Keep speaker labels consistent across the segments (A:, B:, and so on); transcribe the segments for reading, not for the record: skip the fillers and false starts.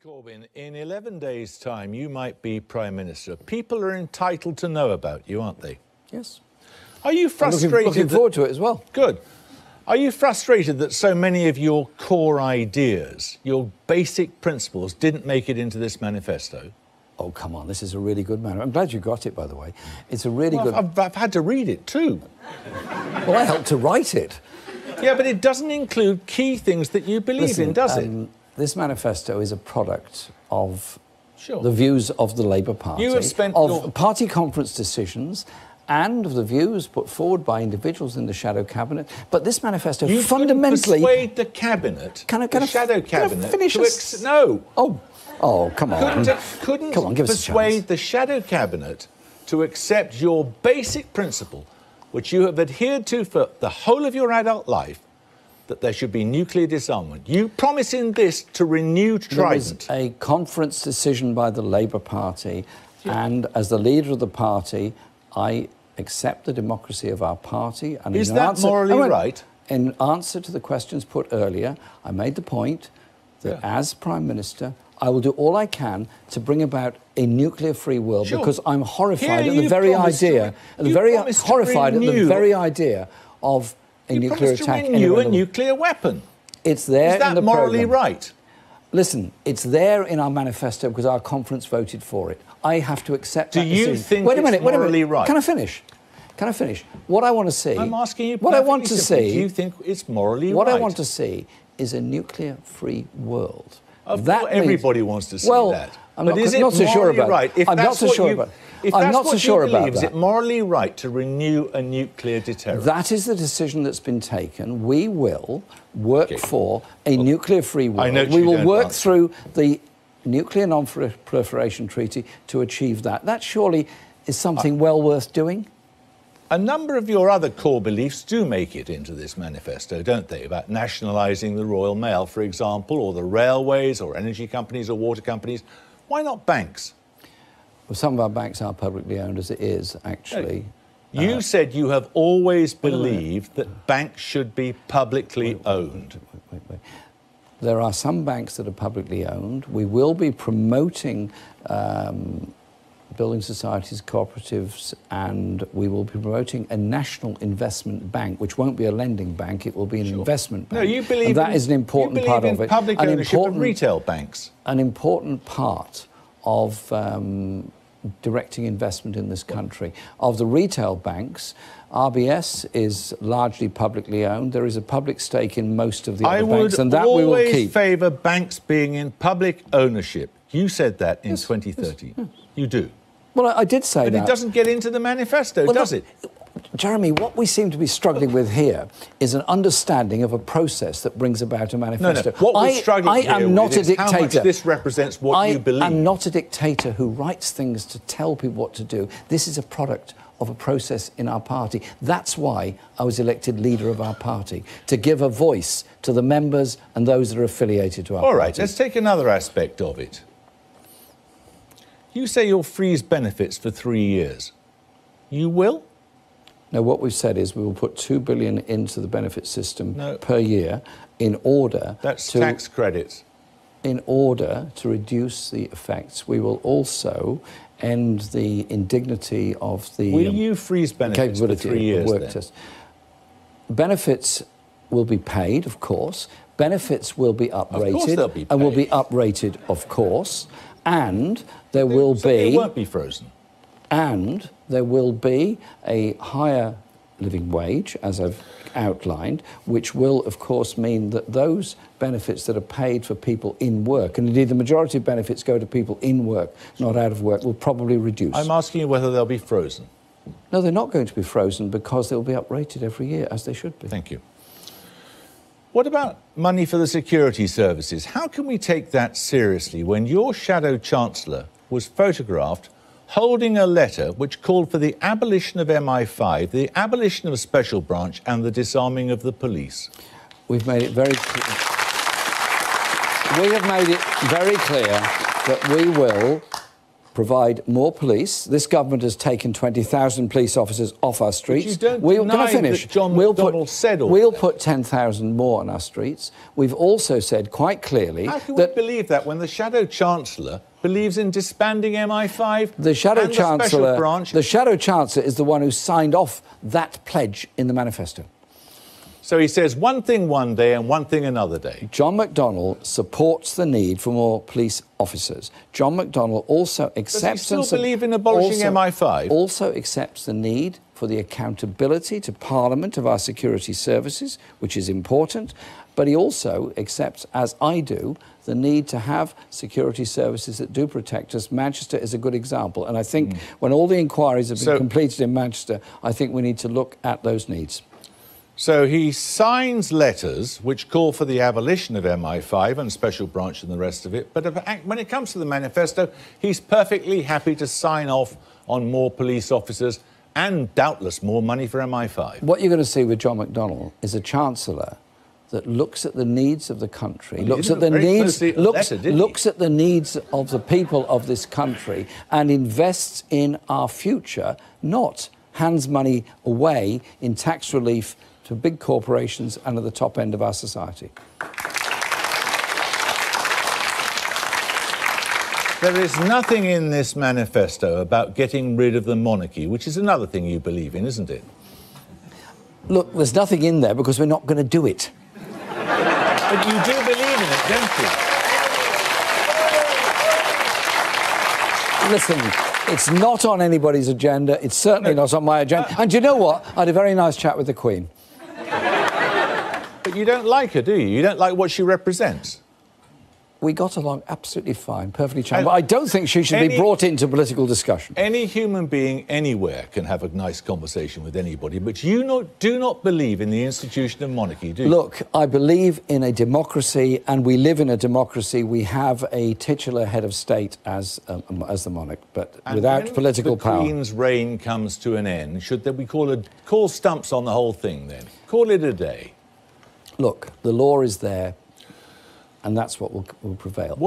A: Corbyn, in 11 days' time, you might be Prime Minister. People are entitled to know about you, aren't they?
B: Yes.
A: Are you frustrated?
B: I'm looking forward to it as well.
A: Good. Are you frustrated that so many of your core ideas, your basic principles, didn't make it into this manifesto?
B: Oh, come on, this is a really good manifesto. I'm glad you got it, by the way. It's a really good...
A: I've had to read it too.
B: Well, I helped to write it.
A: Yeah, but it doesn't include key things that you believe in, does it?
B: This manifesto is a product of
A: Sure.
B: the views of the Labour Party,
A: You have spent
B: of party conference decisions and of the views put forward by individuals in the shadow cabinet. But this manifesto
A: you
B: fundamentally...
A: persuade the cabinet, the shadow cabinet...
B: finish
A: No.
B: Oh, come on.
A: Couldn't
B: come on, give us a chance.
A: Persuade the shadow cabinet to accept your basic principle, which you have adhered to for the whole of your adult life, that there should be nuclear disarmament. You promise in this to renew Trident.
B: There was a conference decision by the Labour Party, and as the leader of the party, I accept the democracy of our party. And
A: is that morally right?
B: In answer to the questions put earlier, I made the point that as Prime Minister, I will do all I can to bring about a nuclear-free world because I'm horrified at the very idea, of a nuclear attack.
A: You renew a nuclear weapon.
B: It's there in the
A: Is that morally
B: programme.
A: right?
B: Listen, it's there in our manifesto because our conference voted for it. I have to accept that decision.
A: Do you think it's morally right?
B: Can I finish? Can I finish? What I want to see...
A: I'm asking you
B: what I want to see...
A: Do you think it's morally right?
B: What I want to see is a nuclear-free world.
A: Everybody wants to see that.
B: I'm not so sure about
A: right?
B: I'm not so sure about that.
A: Is it morally right to renew a nuclear deterrent?
B: That is the decision that's been taken. We will work for a nuclear-free world. We will work through the Nuclear Non-Proliferation Treaty to achieve that. That surely is something well worth doing.
A: A number of your other core beliefs do make it into this manifesto, don't they? About nationalising the Royal Mail, for example, or the railways, or energy companies, or water companies. Why not banks?
B: Well, some of our banks are publicly owned, as it is, actually.
A: You said you have always believed that banks should be publicly owned.
B: Wait. There are some banks that are publicly owned. We will be promoting building societies, cooperatives, and we will be promoting a national investment bank, which won't be a lending bank, it will be an investment bank.
A: No, you believe
B: and that is an important part of it.
A: Public ownership of retail banks.
B: An important part of directing investment in this country. Of the retail banks, RBS is largely publicly owned. There is a public stake in most of the other banks, and that we will keep.
A: I would always favour banks being in public ownership. You said that in 2030. Yes. You do.
B: Well, I did say that.
A: But it doesn't get into the manifesto, does it?
B: Jeremy, what we seem to be struggling with here is an understanding of a process that brings about a manifesto.
A: No. What we're struggling here
B: am not a dictator.
A: How much this represents what you believe.
B: I am not a dictator who writes things to tell people what to do. This is a product of a process in our party. That's why I was elected leader of our party, to give a voice to the members and those that are affiliated to our party.
A: All right, let's take another aspect of it. You say you'll freeze benefits for 3 years. You will?
B: No, what we've said is we will put $2 billion into the benefit system per year in order
A: That's tax credits.
B: In order to reduce the effects. We will also end the indignity of the...
A: Will you freeze benefits for 3 years then?
B: Benefits will be paid, of course. Benefits will be uprated.
A: Of course they'll be paid.
B: And will be uprated, of course. And there will be...
A: They won't be frozen.
B: And there will be a higher living wage, as I've outlined, which will, of course, mean that those benefits that are paid for people in work, and indeed the majority of benefits go to people in work, not out of work, will probably reduce.
A: I'm asking you whether they'll be frozen.
B: No, they're not going to be frozen because they'll be uprated every year, as they should be.
A: Thank you. What about money for the security services? How can we take that seriously when your shadow chancellor was photographed holding a letter which called for the abolition of MI5, the abolition of Special Branch and the disarming of the police?
B: We've made it very clear. We have made it very clear that we will provide more police. This government has taken 20,000 police officers off our streets.
A: But you don't deny that John McDonnell said all
B: We'll
A: that.
B: put 10,000 more on our streets. We've also said quite clearly
A: How can
B: that
A: we believe that when the Shadow Chancellor believes in disbanding MI5
B: the Shadow
A: and the Special
B: Chancellor,
A: Branch?
B: the Shadow Chancellor is the one who signed off that pledge in the manifesto.
A: So he says one thing one day and one thing another day.
B: John McDonnell supports the need for more police officers. John McDonnell also accepts...
A: Does he still believe in abolishing MI5?
B: Also accepts the need for the accountability to Parliament of our security services, which is important, but he also accepts, as I do, the need to have security services that do protect us. Manchester is a good example, and I think when all the inquiries have been completed in Manchester, I think we need to look at those needs.
A: So he signs letters which call for the abolition of MI5 and Special Branch and the rest of it, but when it comes to the manifesto, he's perfectly happy to sign off on more police officers and doubtless more money for MI5.
B: What you're going to see with John McDonnell is a Chancellor that looks at the needs of the country, looks at the needs of the people of this country and invests in our future, not hands money away in tax relief to big corporations and at the top end of our society.
A: There is nothing in this manifesto about getting rid of the monarchy, which is another thing you believe in, isn't it?
B: Look, there's nothing in there because we're not going to do it.
A: But you do believe in it, don't you?
B: Listen, it's not on anybody's agenda. It's certainly not on my agenda. And do you know what? I had a very nice chat with the Queen.
A: But you don't like her, do you? You don't like what she represents?
B: We got along absolutely fine, perfectly charming. But I don't think she should be brought into political discussion.
A: Any human being anywhere can have a nice conversation with anybody, but you do not believe in the institution of monarchy, do you?
B: Look, I believe in a democracy, and we live in a democracy. We have a titular head of state as the monarch, but without political power.
A: When the Queen's reign comes to an end, should we call stumps on the whole thing then? Call it a day.
B: Look, the law is there, and that's what will prevail.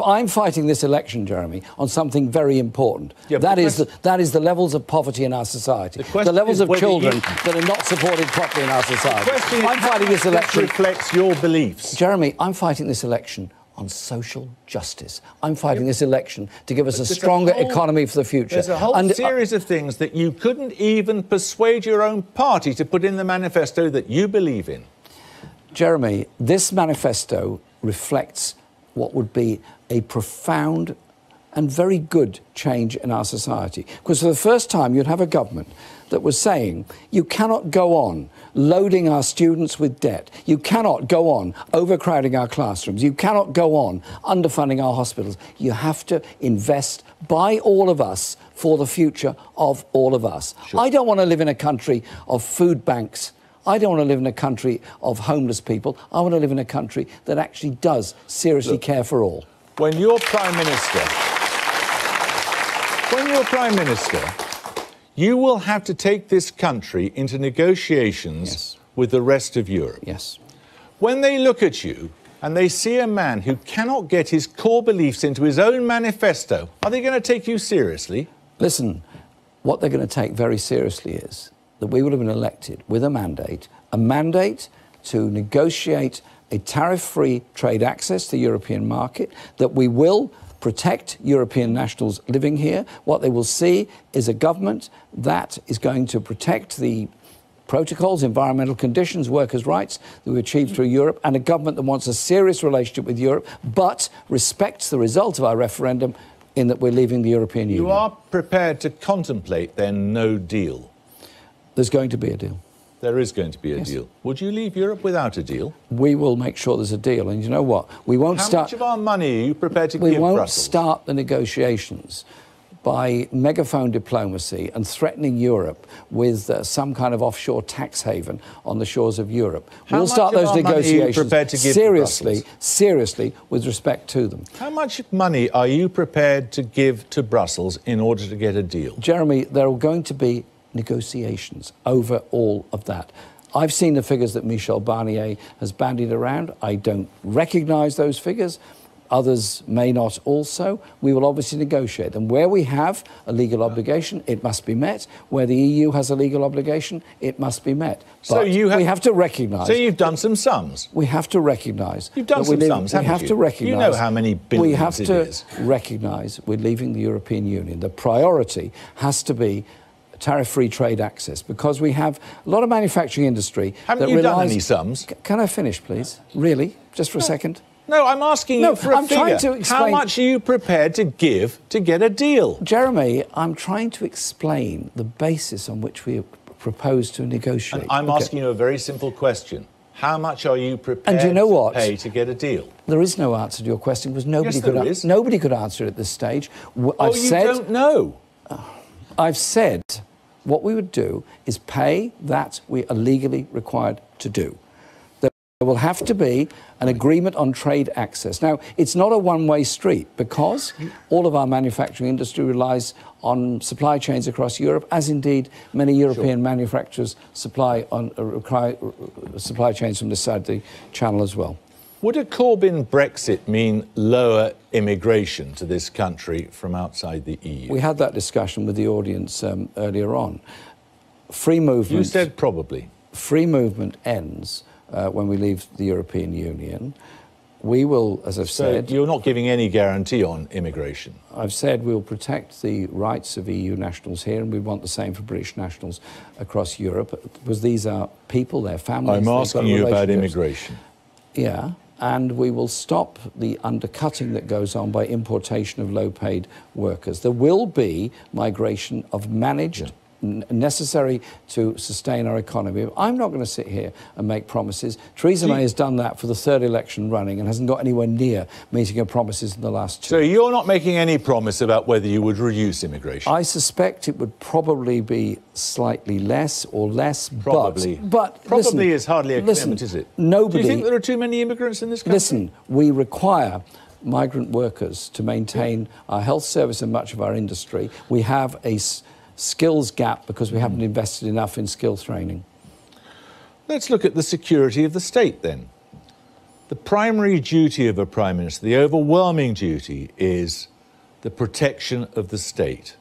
B: I'm fighting this election, Jeremy, on something very important. Yeah, that is the levels of poverty in our society, the levels of children that are not supported properly in our society. I'm fighting this election.
A: Reflects your beliefs.
B: Jeremy, I'm fighting this election on social justice. I'm fighting this election to give us a stronger economy for the future.
A: There's a whole series of things that you couldn't even persuade your own party to put in the manifesto that you believe in.
B: Jeremy, this manifesto reflects what would be a profound and very good change in our society. Because for the first time, you'd have a government that was saying, you cannot go on loading our students with debt. You cannot go on overcrowding our classrooms. You cannot go on underfunding our hospitals. You have to invest by all of us for the future of all of us. Sure. I don't want to live in a country of food banks. I don't want to live in a country of homeless people. I want to live in a country that actually does seriously care for all.
A: When you're Prime Minister, you will have to take this country into negotiations with the rest of Europe.
B: Yes.
A: When they look at you and they see a man who cannot get his core beliefs into his own manifesto, are they going to take you seriously?
B: Listen, what they're going to take very seriously is that we would have been elected with a mandate to negotiate a tariff-free trade access to the European market, that we will protect European nationals living here. What they will see is a government that is going to protect the protocols, environmental conditions, workers' rights that we achieved through Europe, and a government that wants a serious relationship with Europe, but respects the result of our referendum in that we're leaving the European Union.
A: You are prepared to contemplate, then, no deal?
B: There's going to be a deal.
A: There is going to be a deal. Would you leave Europe without a deal?
B: We will make sure there's a deal. And you know what? We won't
A: How much of our money are you prepared to give Brussels?
B: We won't start the negotiations by megaphone diplomacy and threatening Europe with some kind of offshore tax haven on the shores of Europe. We'll start those negotiations seriously with respect to them.
A: How much money are you prepared to give to Brussels in order to get a deal?
B: Jeremy, there are going to be negotiations over all of that. I've seen the figures that Michel Barnier has bandied around. I don't recognise those figures. others may not also, we will obviously negotiate. And where we have a legal obligation, it must be met. Where the EU has a legal obligation, it must be met. But we have to recognise...
A: So you've done some sums?
B: We have to recognise...
A: You've done some sums, haven't you?
B: We have to recognise...
A: You know how many billions it is.
B: We have to recognise we're leaving the European Union. The priority has to be tariff-free trade access, because we have a lot of manufacturing industry...
A: Haven't you done any sums?
B: Can I finish, please? Really? Just for a second?
A: No, I'm asking you for a figure.
B: Trying to explain...
A: How much are you prepared to give to get a deal?
B: Jeremy, I'm trying to explain the basis on which we propose to negotiate.
A: And I'm asking you a very simple question. How much are you prepared
B: to
A: pay to get a deal?
B: There is no answer to your question, because nobody could answer it at this stage.
A: You don't know.
B: I've said what we would do is pay that we are legally required to do. There will have to be an agreement on trade access. Now, it's not a one-way street, because all of our manufacturing industry relies on supply chains across Europe, as indeed many European manufacturers require supply chains from this side of the Channel as well.
A: Would a Corbyn Brexit mean lower immigration to this country from outside the EU?
B: We had that discussion with the audience earlier on. Free movement...
A: You said probably.
B: Free movement ends when we leave the European Union. We will, as I've said...
A: So you're not giving any guarantee on immigration?
B: I've said we'll protect the rights of EU nationals here, and we want the same for British nationals across Europe, because these are people, their families...
A: I'm asking you about immigration.
B: Yeah, and we will stop the undercutting that goes on by importation of low-paid workers. There will be migration of managed... necessary to sustain our economy. I'm not going to sit here and make promises. Theresa May has done that for the third election running and hasn't got anywhere near meeting her promises in the last two.
A: So you're not making any promise about whether you would reduce immigration?
B: I suspect it would probably be slightly less or less,
A: probably.
B: But
A: probably
B: listen,
A: is hardly a commitment, is it?
B: Nobody...
A: Do you think there are too many immigrants in this country?
B: Listen, we require migrant workers to maintain our health service and much of our industry. We have a skills gap because we haven't invested enough in skills training.
A: Let's look at the security of the state then. The primary duty of a Prime Minister, the overwhelming duty, is the protection of the state.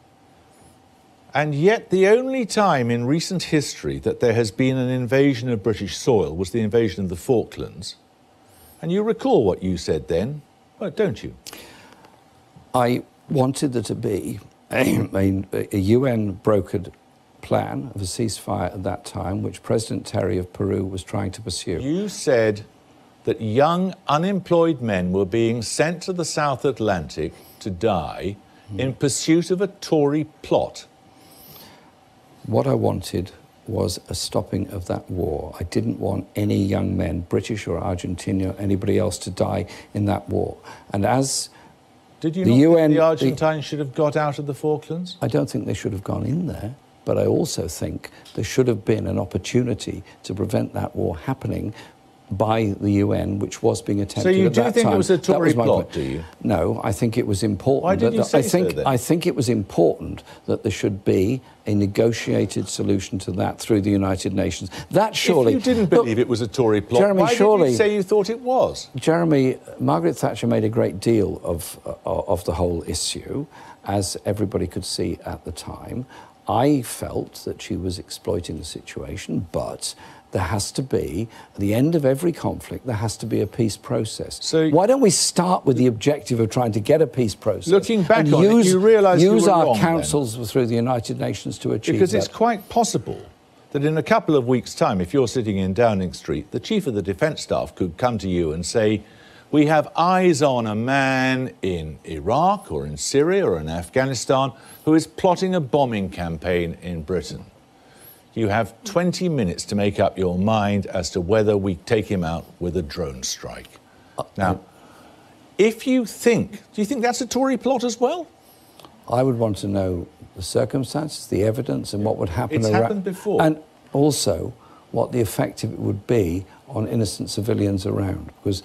A: And yet the only time in recent history that there has been an invasion of British soil was the invasion of the Falklands. And you recall what you said then, well, don't you?
B: I wanted there to be a UN-brokered plan of a ceasefire at that time, which President Terry of Peru was trying to pursue.
A: You said that young, unemployed men were being sent to the South Atlantic to die in pursuit of a Tory plot.
B: What I wanted was a stopping of that war. I didn't want any young men, British or Argentinian or anybody else, to die in that war. And as
A: Did you not think the Argentines should have got out of the Falklands?
B: I don't think they should have gone in there, but I also think there should have been an opportunity to prevent that war happening by the UN, which was being attempted at that time.
A: So you do think it was a Tory plot, do you?
B: No, I think it was important.
A: Why did you say so then?
B: I think it was important that there should be a negotiated solution to that through the United Nations. That surely...
A: If you didn't believe it was a Tory plot,
B: Jeremy,
A: why did you say you thought it was?
B: Jeremy, Margaret Thatcher made a great deal of the whole issue, as everybody could see at the time. I felt that she was exploiting the situation, but there has to be, at the end of every conflict, there has to be a peace process. So why don't we start with the objective of trying to get a peace process?
A: Looking back on it, you realise you were wrong
B: use our councils through the United Nations to achieve that.
A: Because it's quite possible that in a couple of weeks' time, if you're sitting in Downing Street, the Chief of the Defence Staff could come to you and say, we have eyes on a man in Iraq or in Syria or in Afghanistan who is plotting a bombing campaign in Britain. You have 20 minutes to make up your mind as to whether we take him out with a drone strike. Now, if you think... Do you think that's a Tory plot as well?
B: I would want to know the circumstances, the evidence, and what would happen...
A: It's happened before.
B: And also what the effect of it would be on innocent civilians around, because...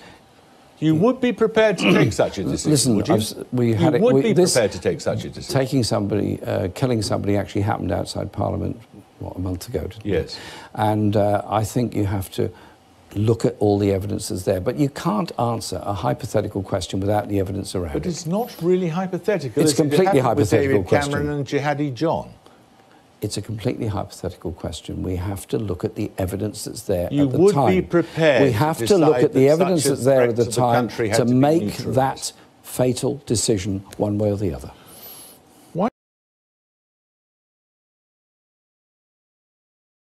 A: You would be prepared to take such a decision,
B: listen,
A: would you?
B: You
A: would be prepared to take such a decision.
B: Taking somebody, killing somebody actually happened outside Parliament, what, a month ago?
A: Yes.
B: And I think you have to look at all the evidence that's there. But you can't answer a hypothetical question without the evidence around it.
A: But it's not really hypothetical.
B: It's a completely hypothetical
A: with David
B: question.
A: Cameron and Jihadi John.
B: It's a completely hypothetical question. We have to look at the evidence that's there at the time.
A: You would be prepared.
B: We have to look at the evidence that's there at the time to make that fatal decision one way or the other.
A: Why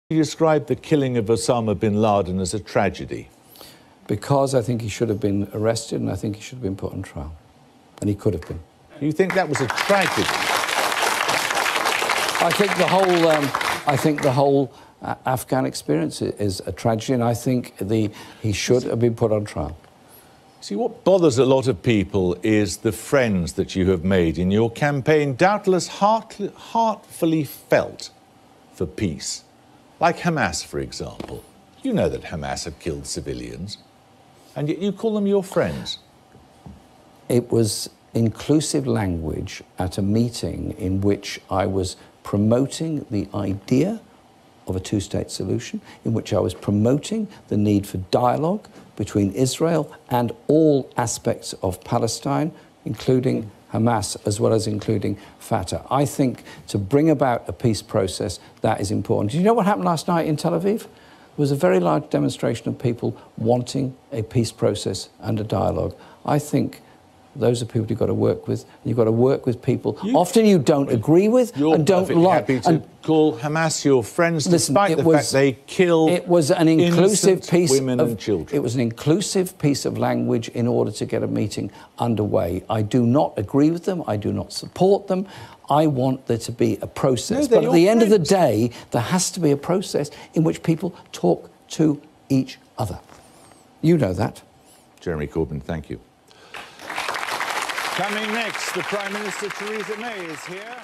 A: do you describe the killing of Osama bin Laden as a tragedy?
B: Because I think he should have been arrested and I think he should have been put on trial. And he could have been.
A: You think that was a tragedy?
B: I think the whole Afghan experience is a tragedy, and I think he should have been put on trial.
A: See, what bothers a lot of people is the friends that you have made in your campaign, doubtless heartfully felt for peace. Like Hamas, for example. You know that Hamas have killed civilians, and yet you call them your friends.
B: It was inclusive language at a meeting in which I was promoting the idea of a two-state solution, in which I was promoting the need for dialogue between Israel and all aspects of Palestine, including Hamas, as well as including Fatah. I think to bring about a peace process, that is important. Do you know what happened last night in Tel Aviv? There was a very large demonstration of people wanting a peace process and a dialogue. I think those are people you've got to work with. You've got to work with people often you don't agree with and don't like.
A: You're happy to call Hamas your friends, despite the fact they kill innocent women and children.
B: It was an inclusive piece of language in order to get a meeting underway. I do not agree with them. I do not support them. I want there to be a process. But at the end of the day, there has to be a process in which people talk to each other. You know that.
A: Jeremy Corbyn, thank you. Coming next, the Prime Minister Theresa May is here.